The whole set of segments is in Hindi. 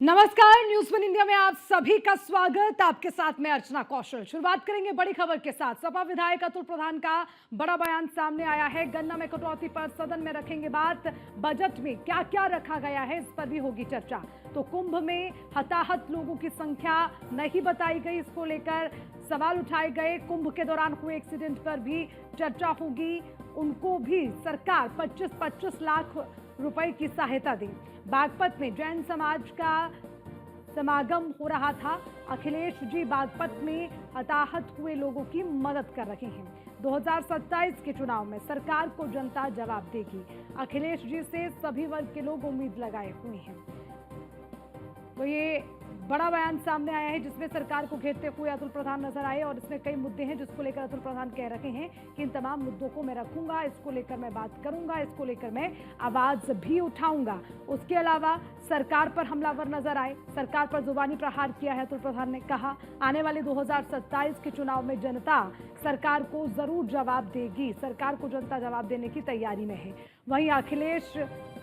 नमस्कार, न्यूज़ वन इंडिया में आप सभी का स्वागत। आपके साथ मैं अर्चना कौशल। शुरुआत करेंगे बड़ी खबर के साथ। सपा विधायक अतुल प्रधान का बड़ा बयान सामने आया है। गन्ना में कटौती पर सदन में रखेंगे बात। बजट में क्या क्या रखा गया है, इस पर भी होगी चर्चा। तो कुंभ में हताहत लोगों की संख्या नहीं बताई गई, इसको लेकर सवाल उठाए गए। कुंभ के दौरान हुए एक्सीडेंट पर भी चर्चा होगी। उनको भी सरकार 25-25 लाख रुपए की सहायता दी। बागपत में जैन समाज का समागम हो रहा था। अखिलेश जी बागपत में हताहत हुए लोगों की मदद कर रहे हैं। 2027 के चुनाव में सरकार को जनता जवाब देगी। अखिलेश जी से सभी वर्ग के लोग उम्मीद लगाए हुए हैं। तो ये बड़ा बयान सामने आया है जिसमें सरकार को घेरते हुए अतुल प्रधान नजर आए और इसमें कई मुद्दे हैं जिसको लेकर अतुल प्रधान कह रहे हैं कि इन तमाम मुद्दों को मैं रखूंगा, इसको लेकर मैं बात करूंगा, इसको लेकर मैं आवाज भी उठाऊंगा। उसके अलावा सरकार पर हमलावर नजर आए, सरकार पर जुबानी प्रहार किया है अतुल प्रधान ने। कहा आने वाले 2027 के चुनाव में जनता सरकार को जरूर जवाब देगी, सरकार को जनता जवाब देने की तैयारी में है। वहीं अखिलेश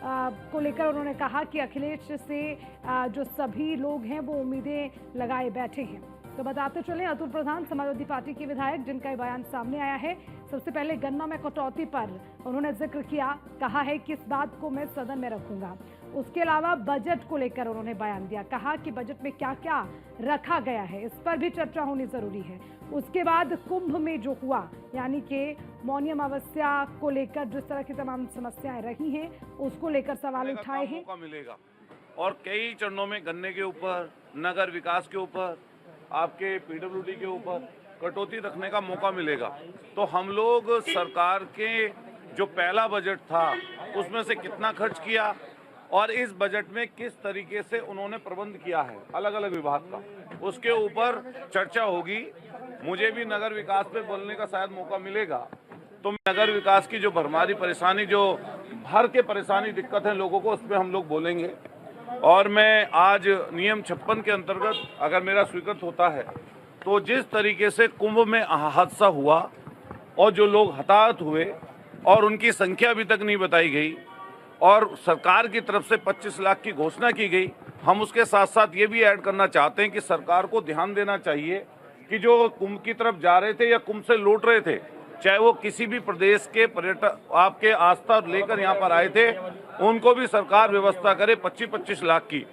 को लेकर उन्होंने कहा कि अखिलेश से जो सभी लोग हैं वो उम्मीदें लगाए बैठे हैं। तो बताते चले, अतुल प्रधान समाजवादी पार्टी के विधायक जिनका ये बयान सामने आया है। सबसे पहले गन्ना में कटौती पर उन्होंने जिक्र किया, कहा है कि इस बात को मैं सदन में रखूंगा। उसके अलावा बजट को लेकर उन्होंने बयान दिया, कहा कि बजट में क्या क्या रखा गया है, इस पर भी चर्चा होनी जरूरी है। उसके बाद कुंभ में जो हुआ, यानी कि मौनी अमावस्या को लेकर जिस तरह की तमाम समस्याएं रही हैं, उसको लेकर सवाल उठाए हैं। मौका मिलेगा और कई चरणों में गन्ने के ऊपर, नगर विकास के ऊपर, आपके पीडब्ल्यूडी के ऊपर कटौती रखने का मौका मिलेगा। तो हम लोग सरकार के जो पहला बजट था उसमें से कितना खर्च किया और इस बजट में किस तरीके से उन्होंने प्रबंध किया है अलग अलग विभाग का, उसके ऊपर चर्चा होगी। मुझे भी नगर विकास पे बोलने का शायद मौका मिलेगा, तो नगर विकास की जो भरमारी परेशानी, जो भर के परेशानी दिक्कत है लोगों को, उस पर हम लोग बोलेंगे। और मैं आज नियम 56 के अंतर्गत अगर मेरा स्वीकृत होता है तो जिस तरीके से कुंभ में हादसा हुआ और जो लोग हताहत हुए और उनकी संख्या अभी तक नहीं बताई गई और सरकार की तरफ से 25 लाख की घोषणा की गई, हम उसके साथ साथ ये भी ऐड करना चाहते हैं कि सरकार को ध्यान देना चाहिए कि जो कुंभ की तरफ जा रहे थे या कुंभ से लौट रहे थे, चाहे वो किसी भी प्रदेश के पर्यटक आपके आस्था लेकर यहाँ पर आए थे, उनको भी सरकार व्यवस्था करे 25-25 लाख की।